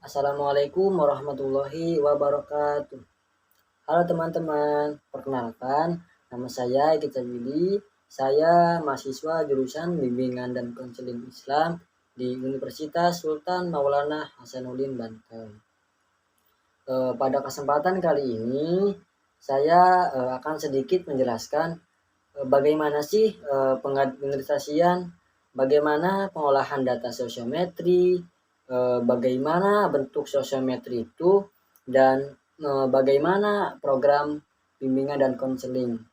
Assalamualaikum warahmatullahi wabarakatuh. Halo teman-teman, perkenalkan nama saya Egi Willy. Saya mahasiswa jurusan Bimbingan dan Konseling Islam di Universitas Sultan Maulana Hasanuddin Banten. Pada kesempatan kali ini saya akan sedikit menjelaskan bagaimana sih pengadministrasian, bagaimana pengolahan data sosiometri, bagaimana bentuk sosiometri itu, dan bagaimana program bimbingan dan konseling.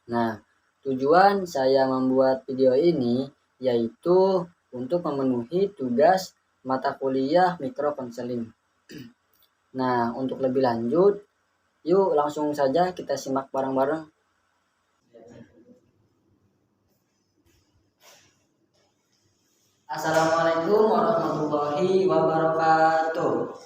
Nah, tujuan saya membuat video ini yaitu untuk memenuhi tugas mata kuliah mikro konseling. Nah, untuk lebih lanjut, yuk langsung saja kita simak bareng-bareng. Assalamualaikum warahmatullahi wabarakatuh.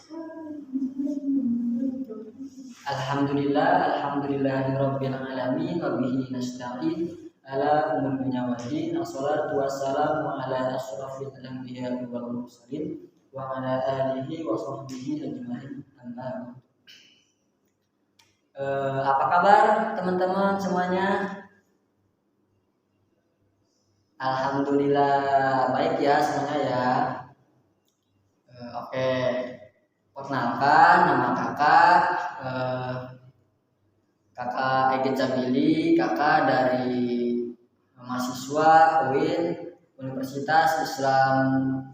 Alhamdulillahirabbil alamin wa bihi nasta'in ala umuril dunya waddin. Wassalatu wassalamu ala asyrafil anbiya'i wal mursalin wa ala alihi wa sahbihi ajmain. Apa kabar teman-teman semuanya? Alhamdulillah baik ya semuanya ya. Oke. Perkenalkan, nama kakak Egi Willy, kakak dari mahasiswa UIN Universitas Islam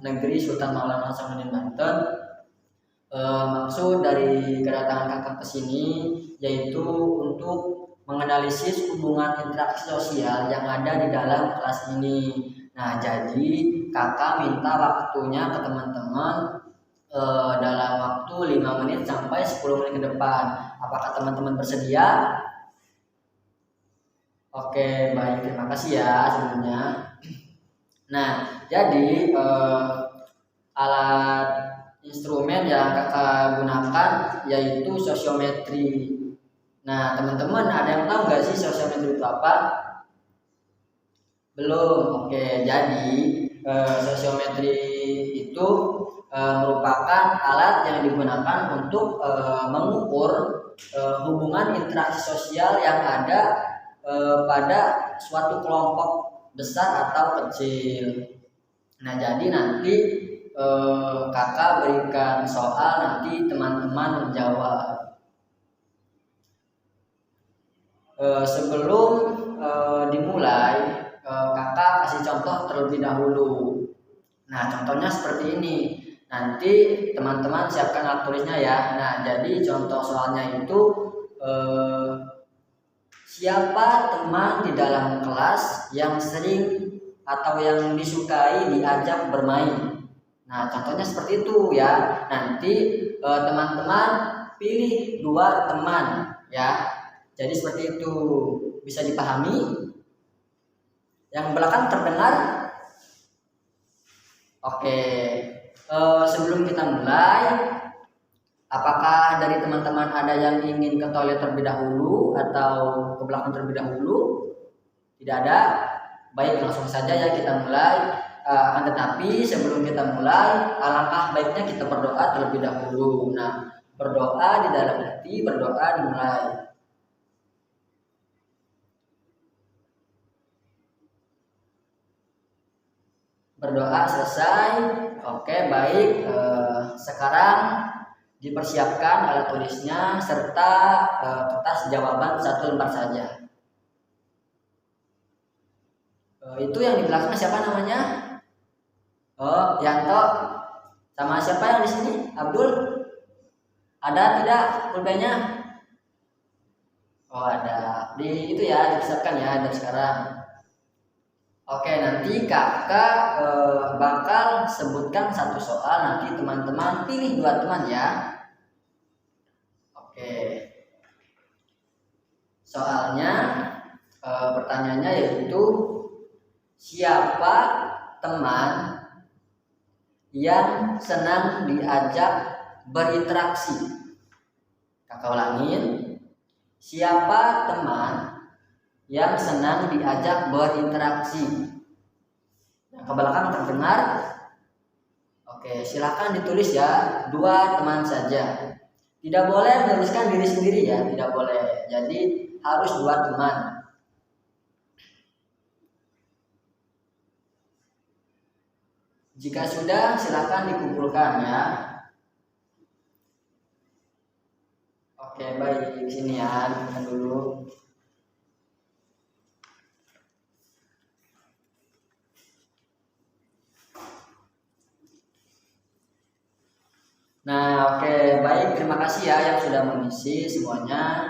Negeri Sultan Maulana Hasanuddin Banten. Maksud dari kedatangan kakak ke sini yaitu untuk menganalisis hubungan interaksi sosial yang ada di dalam kelas ini. Nah, jadi kakak minta waktunya ke teman-teman dalam waktu 5 menit sampai 10 menit ke depan. Apakah teman-teman bersedia? Oke, baik, terima kasih ya sebelumnya. Nah, jadi alat instrumen yang kakak gunakan yaitu sosiometri. Nah, teman-teman ada yang tahu nggak sih sosiometri itu apa? Belum. Oke, jadi sosiometri itu merupakan alat yang digunakan untuk mengukur hubungan interaksi sosial yang ada pada suatu kelompok besar atau kecil. Nah, jadi nanti kakak berikan soal, nanti teman-teman menjawab. Sebelum dimulai, kakak kasih contoh terlebih dahulu. Nah, contohnya seperti ini. Nanti teman-teman siapkan alat tulisnya ya. Nah, jadi contoh soalnya itu siapa teman di dalam kelas yang sering atau yang disukai diajak bermain. Nah, contohnya seperti itu ya. Nanti teman-teman pilih 2 teman ya. Jadi seperti itu. Bisa dipahami? Yang belakang terdengar? Oke. Sebelum kita mulai, apakah dari teman-teman ada yang ingin ke toilet terlebih dahulu atau ke belakang terlebih dahulu? Tidak ada? Baik, langsung saja ya kita mulai. Akan tetapi sebelum kita mulai, alangkah baiknya kita berdoa terlebih dahulu. Nah, berdoa di dalam hati, berdoa dimulai. Berdoa selesai. Oke, baik. Sekarang dipersiapkan alat tulisnya serta kertas jawaban 1 lembar saja. Itu yang di belakang siapa namanya? Oh, Yanto. Sama siapa yang di sini? Abdul? Ada tidak pulpennya? Oh, ada. Di itu ya, dipersiapkan ya dari sekarang. Oke, nanti kakak bakal sebutkan 1 soal, nanti teman-teman pilih 2 teman ya. Oke. Soalnya pertanyaannya yaitu siapa teman yang senang diajak berinteraksi? Kakak ulangin. Siapa teman yang senang diajak berinteraksi? Yang ke belakang terdengar? Oke, silakan ditulis ya, 2 teman saja. Tidak boleh menuliskan diri sendiri ya, tidak boleh. Jadi harus 2 teman. Jika sudah, silakan dikumpulkan ya. Oke, baik. Sini ya, dikumpulkan dulu. Nah, oke, baik. Terima kasih ya yang sudah mengisi semuanya.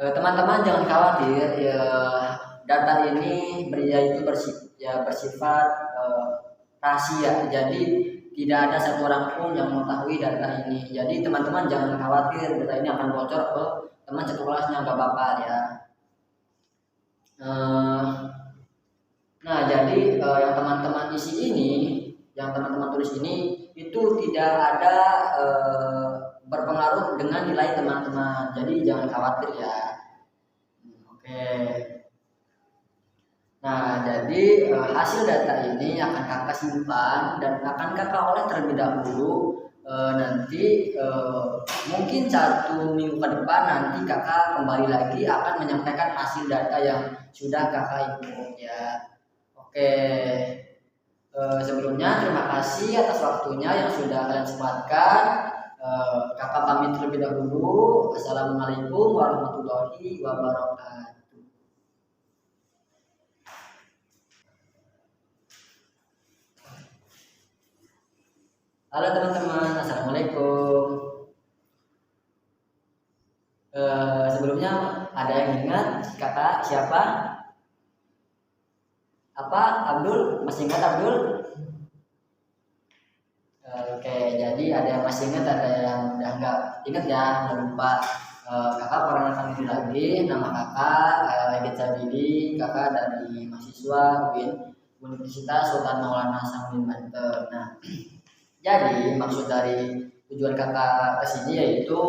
Teman-teman jangan khawatir ya, data ini bersifat rahasia, jadi tidak ada satu orang pun yang mengetahui data ini. Jadi teman-teman jangan khawatir, data ini akan bocor ke teman satu kelasnya, nggak apa-apa ya. Nah, jadi yang teman-teman isi ini, yang teman-teman tulis ini itu tidak ada berpengaruh dengan nilai teman-teman. Jadi jangan khawatir ya. Oke. Nah, jadi hasil data ini akan kakak simpan dan akan kakak olah terlebih dahulu. Nanti mungkin 1 minggu ke depan nanti kakak kembali lagi akan menyampaikan hasil data yang sudah kakak input ya. Oke. Sebelumnya terima kasih atas waktunya yang sudah kalian sempatkan. Kakak pamit terlebih dahulu. Assalamualaikum warahmatullahi wabarakatuh. Halo teman-teman, assalamualaikum. Sebelumnya ada yang ingat kakak siapa? Apa? Abdul? Masih ingat Abdul? Oke, jadi ada yang masih ingat, ada yang udah nggak ingat ya, udah lupa. Kakak perkenalkan diri lagi, nama kakak Egit Sabidi, kakak dari mahasiswa Universitas Sultan Maulana Hasanuddin Banten. Nah, jadi maksud dari tujuan kakak kesini yaitu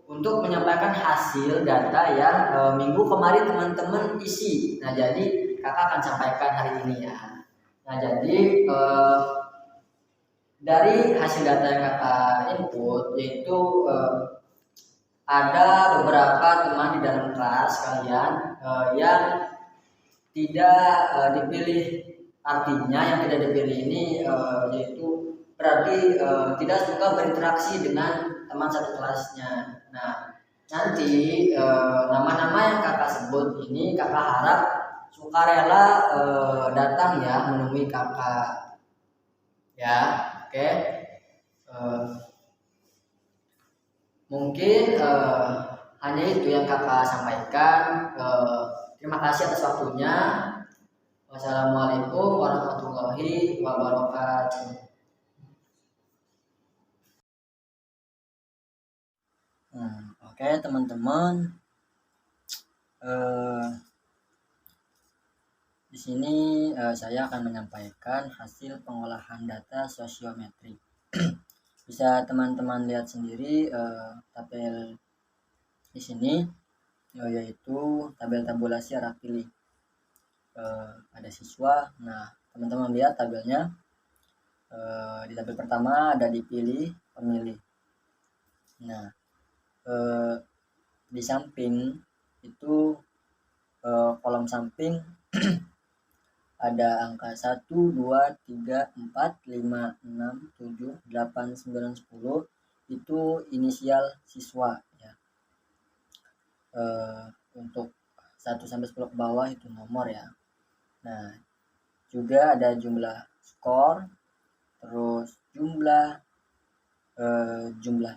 untuk menyampaikan hasil data yang minggu kemarin teman-teman isi. Nah, jadi kakak akan sampaikan hari ini ya. Nah, jadi dari hasil data yang kakak input yaitu ada beberapa teman di dalam kelas kalian yang tidak dipilih. Artinya yang tidak dipilih ini yaitu berarti tidak suka berinteraksi dengan teman satu kelasnya. Nah, nanti nama-nama yang kakak sebut ini kakak harap sukarela datang ya menemui kakak ya. Oke. Mungkin hanya itu yang kakak sampaikan. Terima kasih atas waktunya. Wassalamualaikum warahmatullahi wabarakatuh. Oke teman-teman, di sini saya akan menyampaikan hasil pengolahan data sosiometrik. Bisa teman-teman lihat sendiri tabel di sini, yaitu tabel tabulasi arah pilih. Ada siswa. Nah, teman-teman lihat tabelnya. Di tabel pertama ada dipilih pemilih. Nah, di samping itu kolom samping ada angka 1, 2, 3, 4, 5, 6, 7, 8, 9, 10 itu inisial siswa ya. Untuk 1 sampai 10 ke bawah itu nomor ya. Nah, juga ada jumlah skor, terus jumlah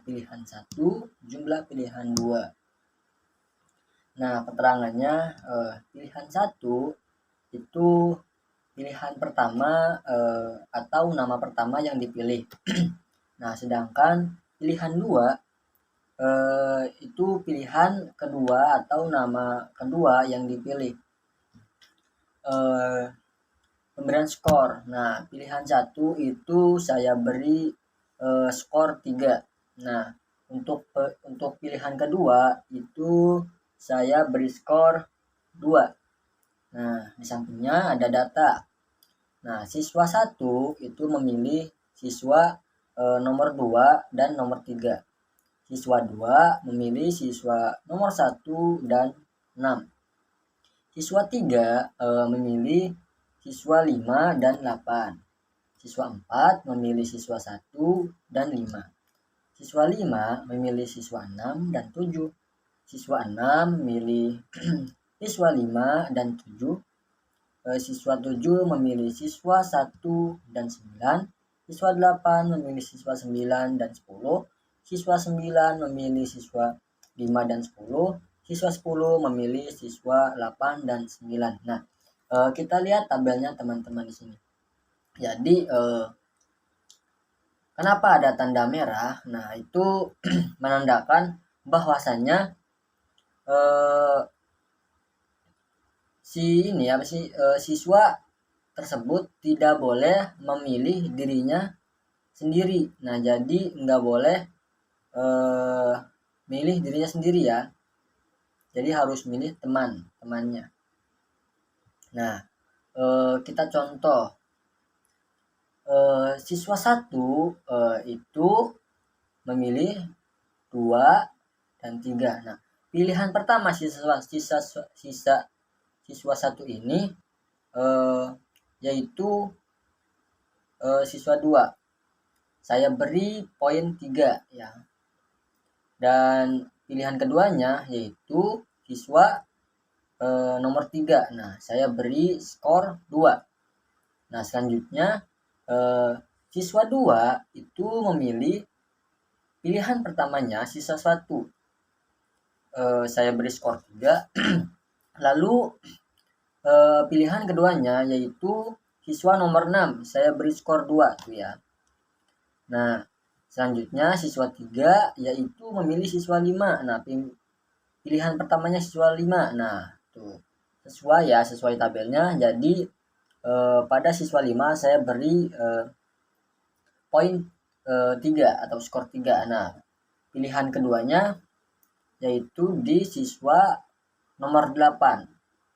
pilihan 1, jumlah pilihan 2. Nah, keterangannya pilihan 1 itu pilihan pertama atau nama pertama yang dipilih. Nah, sedangkan pilihan 2 itu pilihan kedua atau nama kedua yang dipilih. Pemberian skor. Nah, pilihan 1 itu saya beri skor 3. Nah, untuk pilihan kedua itu saya beri skor 2. Nah, di sampingnya ada data. Nah, siswa 1 itu memilih siswa nomor 2 dan nomor 3. Siswa 2 memilih siswa nomor 1 dan 6. Siswa 3 memilih siswa 5 dan 8. Siswa 4 memilih siswa 1 dan 5. Siswa 5 memilih siswa 6 dan 7. Siswa 6 memilih siswa 5 dan 7. Siswa 7 memilih siswa 1 dan 9. Siswa 8 memilih siswa 9 dan 10. Siswa 9 memilih siswa 5 dan 10. Siswa 10 memilih siswa 8 dan 9. Nah, kita lihat tabelnya teman-teman di sini. Jadi, kenapa ada tanda merah? Nah, itu menandakan bahwasanya siswa tersebut tidak boleh memilih dirinya sendiri. Nah, jadi nggak boleh milih dirinya sendiri ya. Jadi harus milih temannya. Nah, kita contoh. Siswa 1 itu memilih 2 dan 3. Nah, pilihan pertama siswa 1 ini yaitu siswa 2. Saya beri poin 3 ya. Dan pilihan keduanya yaitu siswa nomor 3. Nah, saya beri skor 2. Nah, selanjutnya siswa 2 itu memilih pilihan pertamanya siswa 1. Saya beri skor 3. Lalu pilihan keduanya yaitu siswa nomor 6. Saya beri skor 2 tuh ya. Nah, selanjutnya siswa 3 yaitu memilih siswa 5. Nah, pilihan pertamanya siswa 5. Nah, tuh sesuai tabelnya. Jadi pada siswa 5 saya beri poin 3 atau skor 3. Nah, pilihan keduanya yaitu di siswa nomor 8.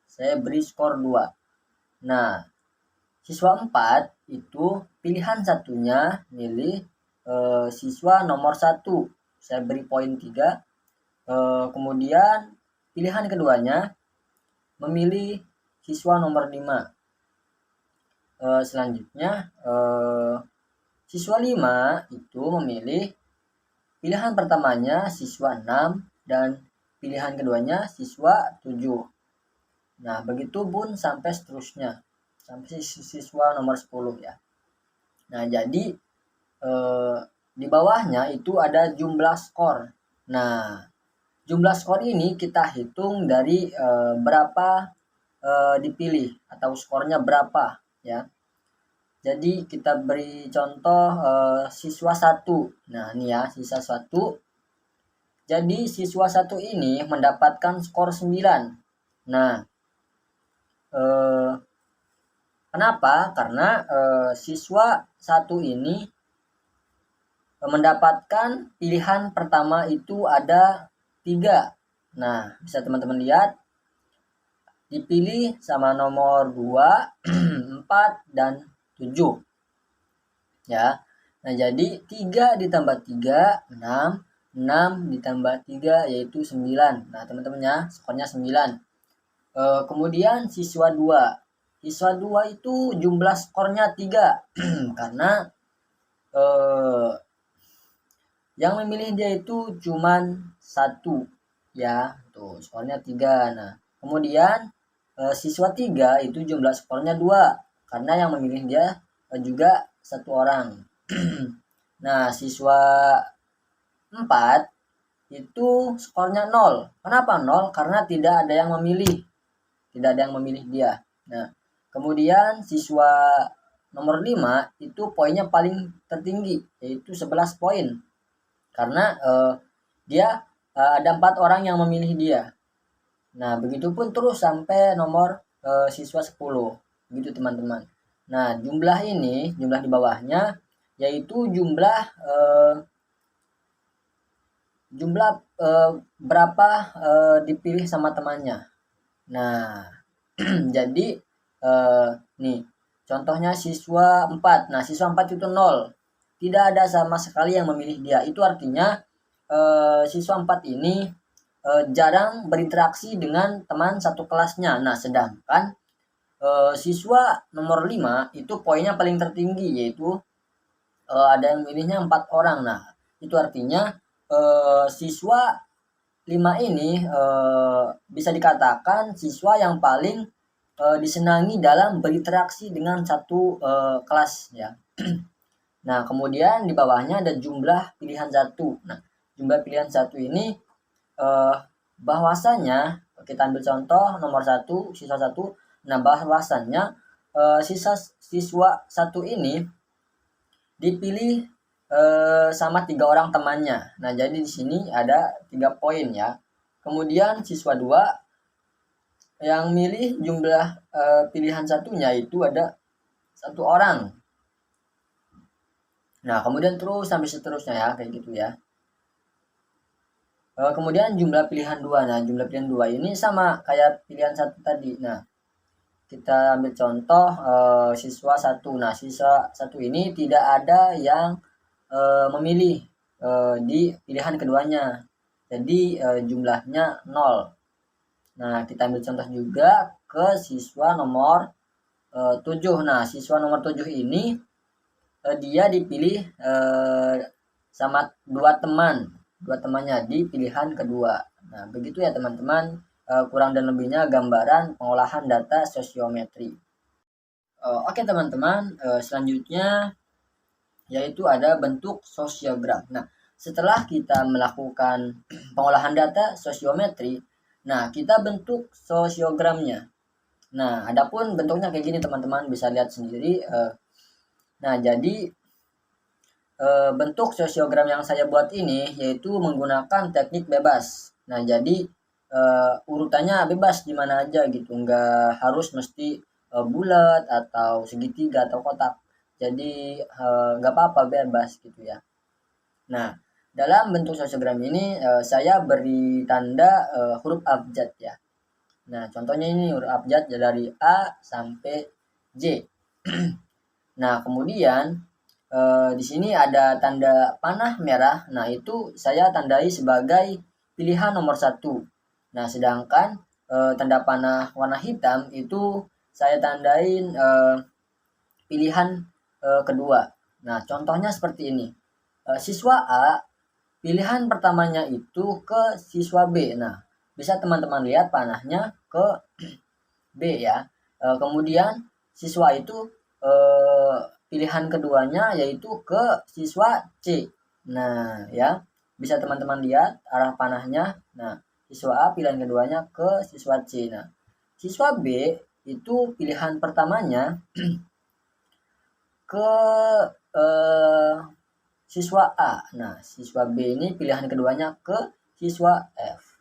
Saya beri skor 2. Nah, siswa 4 itu pilihan satunya milih siswa nomor 1. Saya beri poin 3. Kemudian pilihan keduanya memilih siswa nomor 5. Selanjutnya siswa 5 itu memilih pilihan pertamanya siswa 6 dan pilihan keduanya siswa 7. Nah, begitu pun sampai seterusnya. Sampai siswa nomor 10 ya. Nah, jadi di bawahnya itu ada jumlah skor. Nah, jumlah skor ini kita hitung dari berapa dipilih atau skornya berapa ya. Jadi kita beri contoh siswa 1. Nah, ini ya, siswa 1. Jadi siswa 1 ini mendapatkan skor 9. Nah, kenapa? Karena siswa 1 ini mendapatkan pilihan pertama itu ada 3. Nah, bisa teman-teman lihat dipilih sama nomor 2, 4, dan 7 ya. Nah, jadi 3 ditambah 3 6, 6 ditambah 3 yaitu 9. Nah, teman-teman ya, skornya 9. Kemudian siswa 2. Siswa 2 itu jumlah skornya 3 karena yang memilih dia itu cuman 1 ya. Tuh, skornya 3. Nah, kemudian siswa 3 itu jumlah skornya 2 karena yang memilih dia juga 1 orang. Nah, siswa 4 itu skornya 0. Kenapa 0? Karena tidak ada yang memilih. Tidak ada yang memilih dia. Nah, kemudian siswa nomor 5 itu poinnya paling tertinggi yaitu 11 poin. Karena dia ada 4 orang yang memilih dia. Nah, begitupun terus sampai nomor siswa 10. Begitu teman-teman. Nah, jumlah di bawahnya yaitu jumlah berapa dipilih sama temannya. Nah, jadi nih Contohnya siswa 4. Nah, siswa 4 itu 0. Tidak ada sama sekali yang memilih dia. Itu artinya siswa 4 ini jarang berinteraksi dengan teman satu kelasnya. Nah, sedangkan siswa nomor 5 itu poinnya paling tertinggi, yaitu ada yang milihnya 4 orang. Nah, itu artinya siswa 5 ini bisa dikatakan siswa yang paling disenangi dalam berinteraksi dengan satu kelas ya. Nah, kemudian di bawahnya ada jumlah pilihan 1. Nah, jumlah pilihan 1 ini bahwasanya kita ambil contoh nomor 1, siswa 1. Nah, bahwasanya siswa 1 ini dipilih sama 3 orang temannya. Nah, jadi di sini ada 3 poin ya. Kemudian siswa 2 yang milih jumlah pilihan satunya itu ada 1 orang. Nah, kemudian terus sampai seterusnya ya, kayak gitu ya. Kemudian jumlah pilihan 2. Nah, jumlah pilihan 2 ini sama kayak pilihan 1 tadi. Nah, kita ambil contoh siswa 1. Nah, siswa 1 ini tidak ada yang memilih di pilihan keduanya. Jadi jumlahnya 0. Nah, kita ambil contoh juga ke siswa nomor 7. Nah, siswa nomor 7 ini dia dipilih sama 2 temannya di pilihan kedua. Nah, begitu ya teman-teman, kurang dan lebihnya gambaran pengolahan data sosiometri. Oke teman-teman, selanjutnya yaitu ada bentuk sosiogram. Nah, setelah kita melakukan pengolahan data sosiometri, nah kita bentuk sosiogramnya. Nah, adapun bentuknya kayak gini teman-teman, bisa lihat sendiri. Nah, jadi bentuk sosiogram yang saya buat ini yaitu menggunakan teknik bebas. Nah, jadi urutannya bebas di mana aja gitu, nggak harus mesti bulat atau segitiga atau kotak. Jadi nggak apa-apa, bebas gitu ya. Nah, dalam bentuk sosiogram ini saya beri tanda huruf abjad ya. Nah, contohnya ini huruf abjad dari A sampai J. Nah, kemudian di sini ada tanda panah merah. Nah, itu saya tandai sebagai pilihan nomor 1. Nah, sedangkan tanda panah warna hitam itu saya tandain pilihan kedua. Nah, contohnya seperti ini. Siswa A, pilihan pertamanya itu ke siswa B. Nah, bisa teman-teman lihat panahnya ke B ya. Kemudian siswa itu pilihan keduanya yaitu ke siswa C. Nah, ya. Bisa teman-teman lihat arah panahnya. Nah, siswa A pilihan keduanya ke siswa C. Nah, siswa B itu pilihan pertamanya ke siswa A. Nah, siswa B ini pilihan keduanya ke siswa F.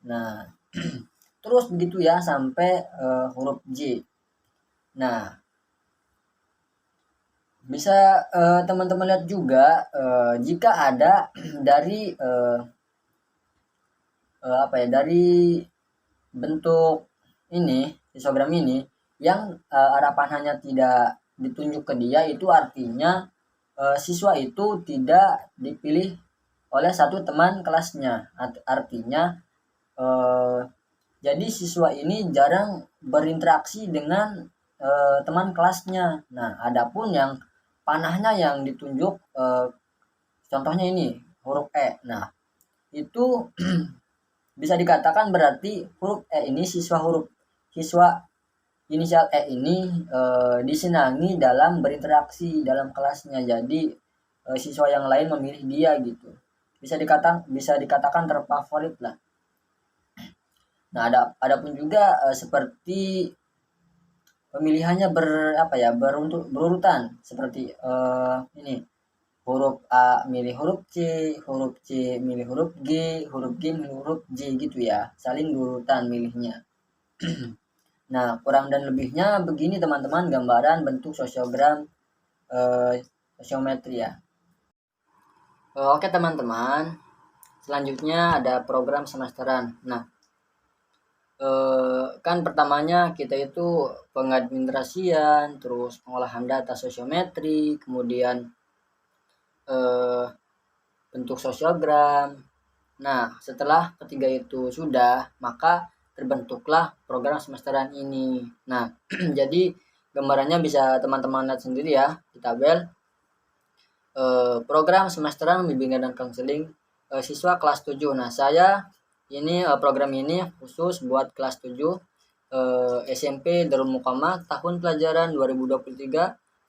Nah, terus begitu ya sampai huruf J. Nah, bisa teman-teman lihat juga jika ada dari dari bentuk ini, histogram ini yang arah panahnya tidak ditunjuk ke dia, itu artinya siswa itu tidak dipilih oleh satu teman kelasnya. Artinya jadi siswa ini jarang berinteraksi dengan teman kelasnya. Nah, adapun yang panahnya yang ditunjuk contohnya ini huruf E. Nah, itu bisa dikatakan berarti huruf E ini siswa inisial E ini disenangi dalam berinteraksi dalam kelasnya. Jadi siswa yang lain memilih dia gitu. Bisa dikatakan terfavorit lah. Nah, adapun juga seperti pemilihannya berurutan seperti ini. Huruf A milih huruf C milih huruf G milih huruf J gitu ya. Saling berurutan milihnya. Nah, kurang dan lebihnya begini teman-teman gambaran bentuk sosiogram sosiometri ya. Oke teman-teman, selanjutnya ada program semesteran. Nah, kan pertamanya kita itu pengadministrasian, terus pengolahan data sosiometri, kemudian bentuk sosiogram. Nah, setelah ketiga itu sudah, maka terbentuklah program semesteran ini. Nah, jadi gambarannya bisa teman-teman lihat sendiri ya di tabel. Program semesteran bimbingan dan konseling siswa kelas 7. Nah, saya ini program ini khusus buat kelas 7 SMP Darul Muqammah tahun pelajaran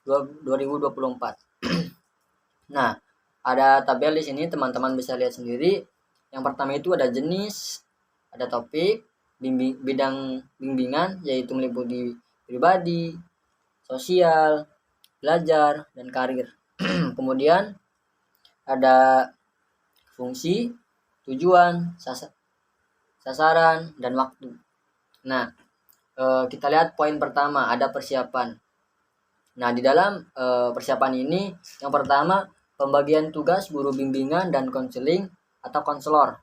2023-2024. Nah, ada tabel di sini teman-teman bisa lihat sendiri. Yang pertama itu ada jenis, ada topik, bidang bimbingan yaitu meliputi pribadi, sosial, belajar, dan karir. Kemudian ada fungsi, tujuan, sasaran, dan waktu. Nah, kita lihat poin pertama, ada persiapan. Nah, di dalam persiapan ini, yang pertama, pembagian tugas guru bimbingan dan konseling atau konselor.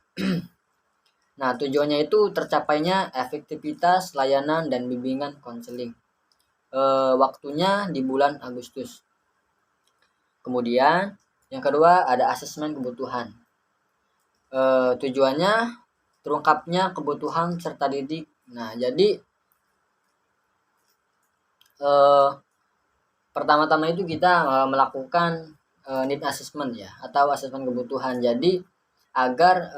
Nah, tujuannya itu tercapainya efektivitas layanan dan bimbingan konseling. Waktunya di bulan Agustus. Kemudian, yang kedua ada asesmen kebutuhan. Tujuannya terungkapnya kebutuhan peserta didik. Nah, jadi pertama-tama itu kita melakukan need assessment ya, atau asesmen kebutuhan. Jadi agar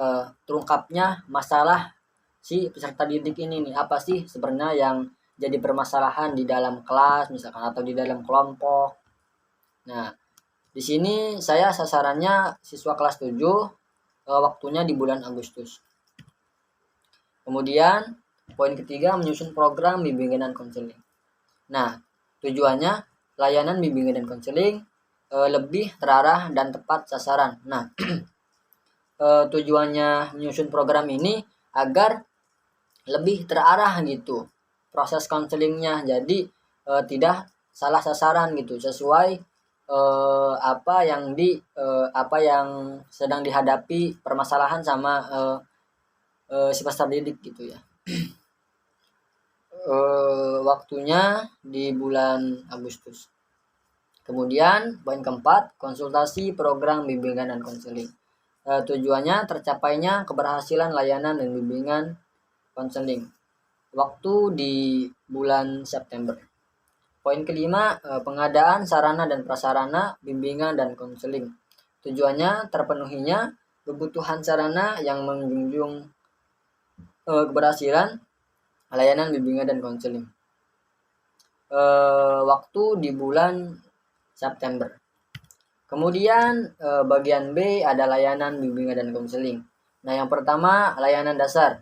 terungkapnya masalah si peserta didik ini nih, apa sih sebenarnya yang jadi permasalahan di dalam kelas misalkan atau di dalam kelompok. Nah, di sini saya sasarannya siswa kelas 7, waktunya di bulan Agustus. Kemudian poin ketiga menyusun program bimbingan dan konseling. Nah, tujuannya layanan bimbingan dan konseling lebih terarah dan tepat sasaran. Nah, tujuannya menyusun program ini agar lebih terarah gitu proses konselingnya, jadi tidak salah sasaran gitu, sesuai apa yang sedang dihadapi permasalahan sama si peserta didik gitu ya. Waktunya di bulan Agustus. Kemudian poin keempat, konsultasi program bimbingan dan konseling. Tujuannya tercapainya keberhasilan layanan dan bimbingan konseling. Waktu di bulan September. Poin kelima, pengadaan sarana dan prasarana bimbingan dan konseling. Tujuannya terpenuhinya kebutuhan sarana yang menjunjung keberhasilan layanan bimbingan dan konseling. Waktu di bulan September. Kemudian bagian B ada layanan bimbingan dan konseling. Nah, yang pertama layanan dasar.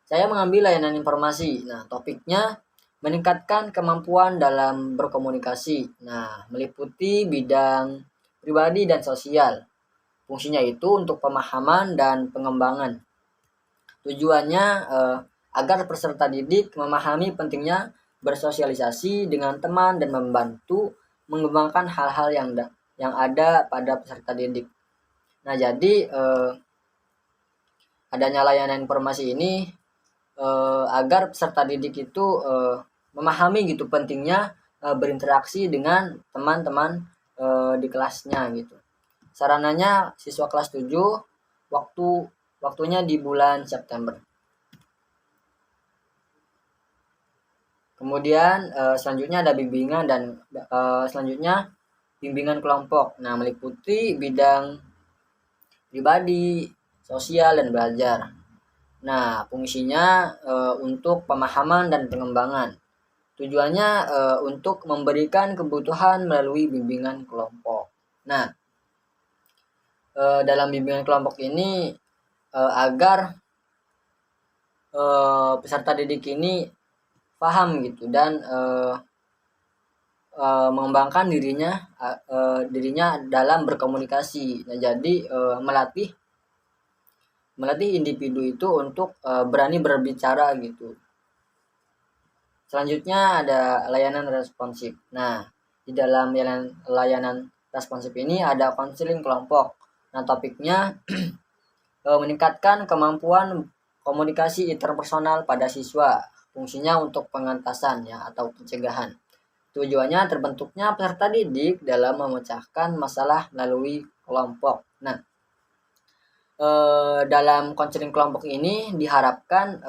Saya mengambil layanan informasi. Nah, topiknya meningkatkan kemampuan dalam berkomunikasi. Nah, meliputi bidang pribadi dan sosial. Fungsinya itu untuk pemahaman dan pengembangan. Tujuannya agar peserta didik memahami pentingnya bersosialisasi dengan teman dan membantu mengembangkan hal-hal yang ada pada peserta didik. Nah, jadi adanya layanan informasi ini agar peserta didik itu memahami gitu pentingnya berinteraksi dengan teman-teman di kelasnya gitu. Sarananya siswa kelas 7, waktunya di bulan September. Kemudian selanjutnya ada bimbingan dan selanjutnya bimbingan kelompok. Nah, meliputi bidang pribadi, sosial, dan belajar. Nah, fungsinya untuk pemahaman dan pengembangan. Tujuannya untuk memberikan kebutuhan melalui bimbingan kelompok. Nah, dalam bimbingan kelompok ini agar peserta didik ini paham gitu dan mengembangkan dirinya dalam berkomunikasi. Nah, jadi melatih individu itu untuk berani berbicara gitu. Selanjutnya ada layanan responsif. Nah, di dalam layanan responsif ini ada konseling kelompok. Nah, topiknya meningkatkan kemampuan komunikasi interpersonal pada siswa, fungsinya untuk pengentasan ya atau pencegahan. Tujuannya terbentuknya peserta didik dalam memecahkan masalah melalui kelompok. Nah, dalam konseling kelompok ini diharapkan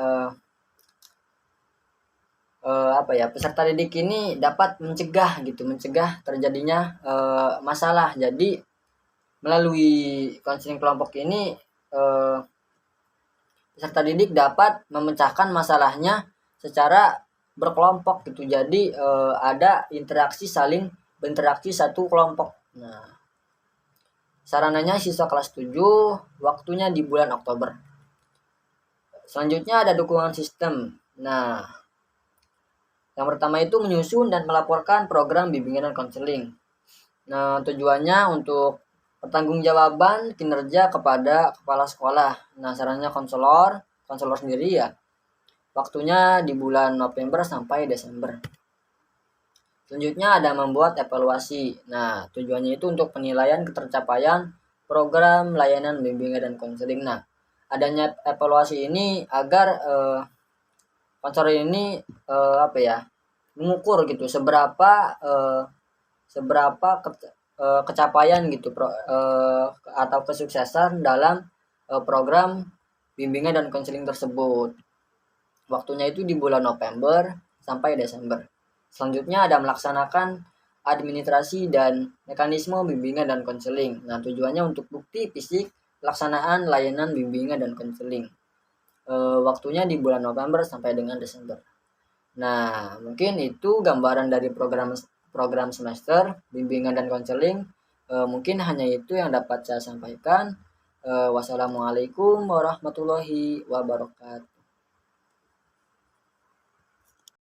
peserta didik ini dapat mencegah terjadinya masalah. Jadi melalui konseling kelompok ini peserta didik dapat memecahkan masalahnya secara berkelompok gitu. Jadi ada saling berinteraksi satu kelompok. Nah, sarananya siswa kelas 7, waktunya di bulan Oktober. Selanjutnya ada dukungan sistem. Nah, yang pertama itu menyusun dan melaporkan program bimbingan dan konseling. Nah, tujuannya untuk pertanggungjawaban kinerja kepada kepala sekolah. Nah, sarannya konselor sendiri ya. Waktunya di bulan November sampai Desember. Selanjutnya ada membuat evaluasi. Nah, tujuannya itu untuk penilaian ketercapaian program layanan bimbingan dan konseling. Nah, adanya evaluasi ini agar konselor ini mengukur gitu seberapa kecapaian gitu atau kesuksesan dalam program bimbingan dan konseling tersebut. Waktunya itu di bulan November sampai Desember. Selanjutnya ada melaksanakan administrasi dan mekanisme bimbingan dan konseling. Nah, tujuannya untuk bukti fisik pelaksanaan layanan bimbingan dan konseling. Waktunya di bulan November sampai dengan Desember. Nah, mungkin itu gambaran dari program semester bimbingan dan konseling. Mungkin hanya itu yang dapat saya sampaikan. Wassalamualaikum warahmatullahi wabarakatuh.